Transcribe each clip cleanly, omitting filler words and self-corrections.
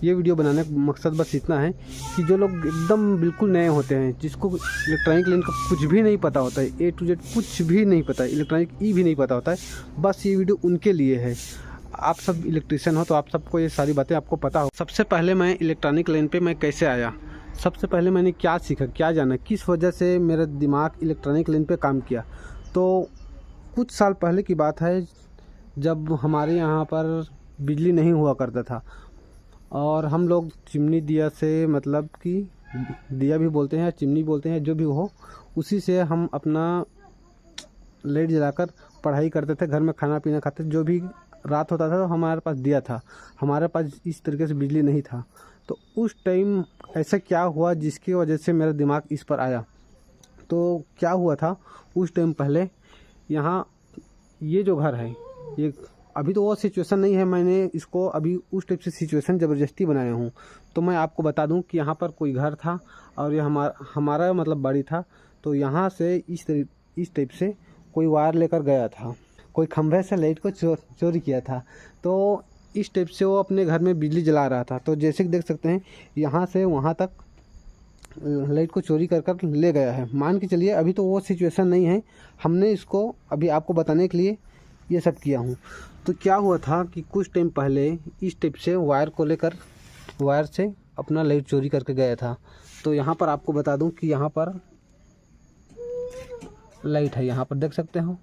ये वीडियो बनाने का मकसद बस इतना है कि जो लोग एकदम बिल्कुल नए होते हैं, जिसको इलेक्ट्रॉनिक लाइन का कुछ भी नहीं पता होता है, A to Z कुछ भी नहीं पता है, इलेक्ट्रॉनिक भी नहीं पता होता है, बस ये वीडियो उनके लिए है। आप सब इलेक्ट्रीशियन हो तो आप सबको ये सारी बातें आपको पता हो। सबसे पहले मैं इलेक्ट्रॉनिक लाइन पे मैं कैसे आया, सबसे पहले मैंने क्या सीखा, क्या जाना, किस वजह से मेरा दिमाग इलेक्ट्रॉनिक लाइन पे काम किया। तो कुछ साल पहले की बात है, जब हमारे यहाँ पर बिजली नहीं हुआ करता था और हम लोग चिमनी दिया से, मतलब कि दिया भी बोलते हैं, चिमनी बोलते हैं, जो भी हो, उसी से हम अपना लाइट जलाकर पढ़ाई करते थे, घर में खाना पीना खाते थे। जो भी रात होता था तो हमारे पास दिया था, हमारे पास इस तरीके से बिजली नहीं था। तो उस टाइम ऐसा क्या हुआ जिसकी वजह से मेरा दिमाग इस पर आया। तो क्या हुआ था उस टाइम, पहले यहाँ ये जो घर है, ये अभी तो वो सिचुएशन नहीं है, मैंने इसको अभी उस टाइप से सिचुएशन ज़बरदस्ती बनाया हूँ। तो मैं आपको बता दूं कि यहाँ पर कोई घर था और ये हमारा मतलब बाड़ी था। तो यहाँ से इस टाइप से कोई वायर लेकर गया था, कोई खंभे से लाइट को चोरी किया था। तो इस टाइप से वो अपने घर में बिजली जला रहा था। तो जैसे कि देख सकते हैं, यहाँ से वहाँ तक लाइट को चोरी कर ले गया है। मान के चलिए अभी तो वो सिचुएशन नहीं है, हमने इसको अभी आपको बताने के लिए ये सब किया हूँ। तो क्या हुआ था कि कुछ टाइम पहले इस टाइप से वायर को लेकर, वायर से अपना लाइट चोरी करके गया था। तो यहाँ पर आपको बता दूँ कि यहाँ पर लाइट है, यहाँ पर देख सकते हो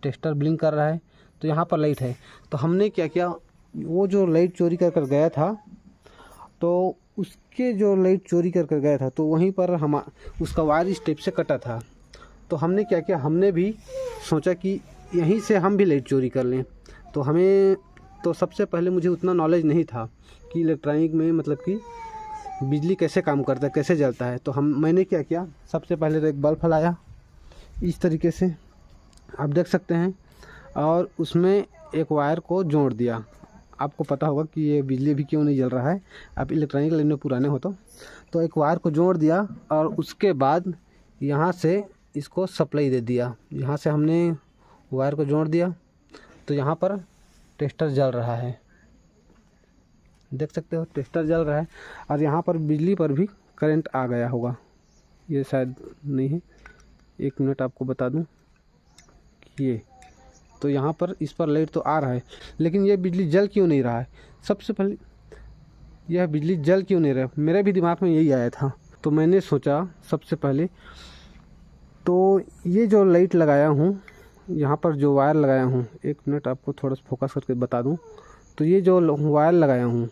टेस्टर ब्लिंक कर रहा है, तो यहाँ पर लाइट है। तो हमने क्या किया, वो जो लाइट चोरी कर गया था, तो उसके जो लाइट चोरी कर गया था, तो वहीं पर हम उसका वायर इस टाइप से कटा था। तो हमने क्या किया, हमने भी सोचा कि यहीं से हम भी लाइट चोरी कर लें। तो हमें तो सबसे पहले मुझे उतना नॉलेज नहीं था कि इलेक्ट्रॉनिक में मतलब कि बिजली कैसे काम करता है, कैसे जलता है। तो मैंने क्या किया, सबसे पहले तो एक बल्ब लाया इस तरीके से, आप देख सकते हैं, और उसमें एक वायर को जोड़ दिया। आपको पता होगा कि ये बिजली भी क्यों नहीं जल रहा है, आप इलेक्ट्रॉनिक लाइन में पुराने हो तो एक वायर को जोड़ दिया और उसके बाद यहाँ से इसको सप्लाई दे दिया। यहाँ से हमने वायर को जोड़ दिया तो यहाँ पर टेस्टर जल रहा है, देख सकते हो टेस्टर जल रहा है। और यहाँ पर बिजली पर भी करंट आ गया होगा, ये शायद नहीं है, एक मिनट आपको बता दूं कि ये तो यहाँ पर इस पर लाइट तो आ रहा है, लेकिन ये बिजली जल क्यों नहीं रहा है। सबसे पहले यह बिजली जल क्यों नहीं रहा, मेरे भी दिमाग में यही आया था। तो मैंने सोचा सबसे पहले तो ये जो लाइट लगाया हूँ, यहाँ पर जो वायर लगाया हूँ, एक मिनट आपको थोड़ा सा फोकस करके बता दूँ। तो ये जो वायर लगाया हूँ,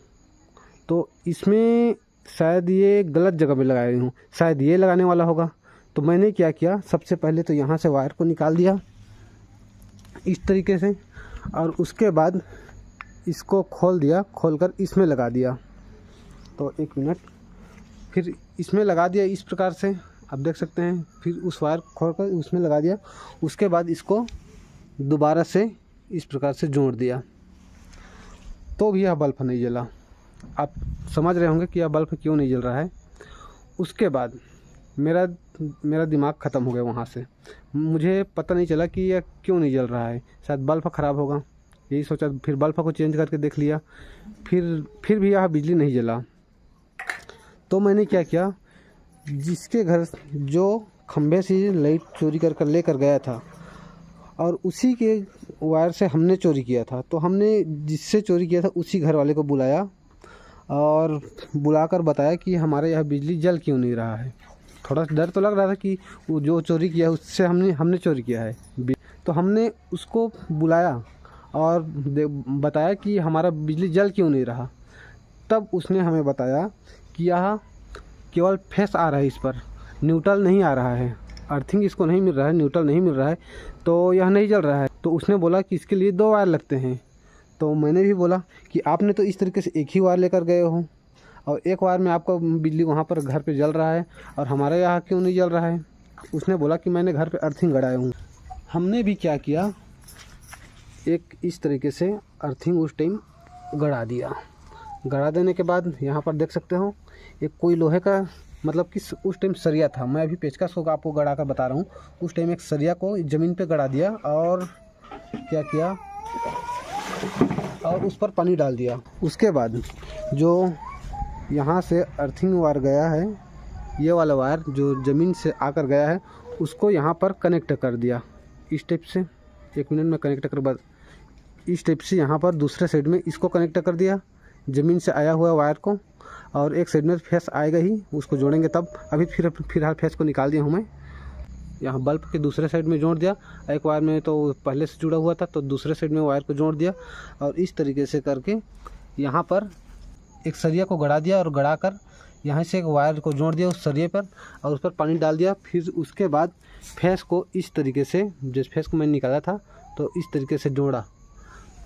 तो इसमें शायद ये गलत जगह पे लगाया हूँ, शायद ये लगाने वाला होगा। तो मैंने क्या किया, सबसे पहले तो यहाँ से वायर को निकाल दिया इस तरीके से, और उसके बाद इसको खोल दिया, खोलकर इसमें लगा दिया। तो एक मिनट, फिर इसमें लगा दिया इस प्रकार से, आप देख सकते हैं। फिर उस वायर खोलकर उसमें लगा दिया, उसके बाद इसको दोबारा से इस प्रकार से जोड़ दिया, तो भी यह बल्ब नहीं जला। आप समझ रहे होंगे कि यह बल्ब क्यों नहीं जल रहा है। उसके बाद मेरा दिमाग ख़त्म हो गया वहाँ से, मुझे पता नहीं चला कि यह क्यों नहीं जल रहा है, शायद बल्ब ख़राब होगा, यही सोचा। फिर बल्ब को चेंज करके देख लिया, फिर भी यह बिजली नहीं जला। तो मैंने क्या किया, जिसके घर जो खंभे से लाइट चोरी कर लेकर गया था और उसी के वायर से हमने चोरी किया था, तो हमने जिससे चोरी किया था उसी घर वाले को बुलाया और बुलाकर बताया कि हमारे यहाँ बिजली जल क्यों नहीं रहा है। थोड़ा डर तो लग रहा था कि वो जो चोरी किया है उससे हमने चोरी किया है। तो हमने उसको बुलाया और बताया कि हमारा बिजली जल क्यों नहीं रहा। तब उसने हमें बताया कि यह केवल फेस आ रहा है, इस पर न्यूट्रल नहीं आ रहा है, अर्थिंग इसको नहीं मिल रहा है, न्यूट्रल नहीं मिल रहा है, तो यह नहीं जल रहा है। तो उसने बोला कि इसके लिए 2 वायर लगते हैं। तो मैंने भी बोला कि आपने तो इस तरीके से एक ही वायर लेकर गए हो और एक वायर में आपका बिजली वहाँ पर घर पे जल रहा है और हमारे यहाँ क्यों नहीं जल रहा है। उसने बोला कि मैंने घर पे अर्थिंग गड़ाया हूँ। हमने भी क्या किया, एक इस तरीके से अर्थिंग उस टाइम गड़ा दिया। गड़ा देने के बाद यहाँ पर देख सकते हो एक कोई लोहे का, मतलब कि उस टाइम सरिया था, मैं अभी पेचकस होगा आपको गड़ा कर बता रहा हूँ। उस टाइम एक सरिया को ज़मीन पे गड़ा दिया और क्या किया, और उस पर पानी डाल दिया। उसके बाद जो यहाँ से अर्थिंग वायर गया है, ये वाला वायर जो ज़मीन से आकर गया है उसको यहाँ पर कनेक्ट कर दिया इस टाइप से। 1 मिनट में कनेक्ट कर बाद इस टाइप से यहाँ पर दूसरे साइड में इसको कनेक्ट कर दिया ज़मीन से आया हुआ वायर को, और एक साइड में फेस आएगा ही, उसको जोड़ेंगे तब। अभी फिलहाल फेस को निकाल दिया हूँ मैं। यहाँ बल्ब के दूसरे साइड में जोड़ दिया, एक वायर में तो पहले से जुड़ा हुआ था तो दूसरे साइड में वायर को जोड़ दिया, और इस तरीके से करके यहाँ पर एक सरिया को गड़ा दिया, और गड़ा कर यहाँ से एक वायर को जोड़ दिया उस सरिये पर, और उस पर पानी डाल दिया। फिर उसके बाद फेस को इस तरीके से, जिस फेस को मैंने निकाला था तो इस तरीके से जोड़ा,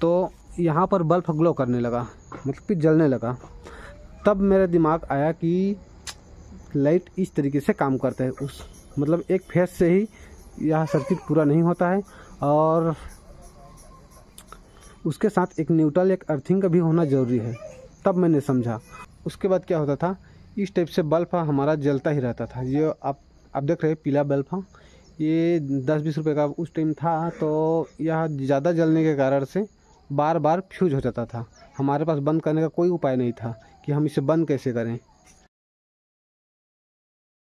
तो यहाँ पर बल्ब ग्लो करने लगा, मतलब कि जलने लगा। तब मेरा दिमाग आया कि लाइट इस तरीके से काम करता है, उस मतलब एक फेस से ही यह सर्किट पूरा नहीं होता है, और उसके साथ एक न्यूट्रल, एक अर्थिंग का भी होना ज़रूरी है। तब मैंने समझा। उसके बाद क्या होता था, इस टाइप से बल्ब हमारा जलता ही रहता था। ये आप देख रहे हैं पीला बल्ब था, ये 10-20 रुपये का उस टाइम था, तो यह ज़्यादा जलने के कारण से बार बार फ्यूज हो जाता था। हमारे पास बंद करने का कोई उपाय नहीं था कि हम इसे बंद कैसे करें।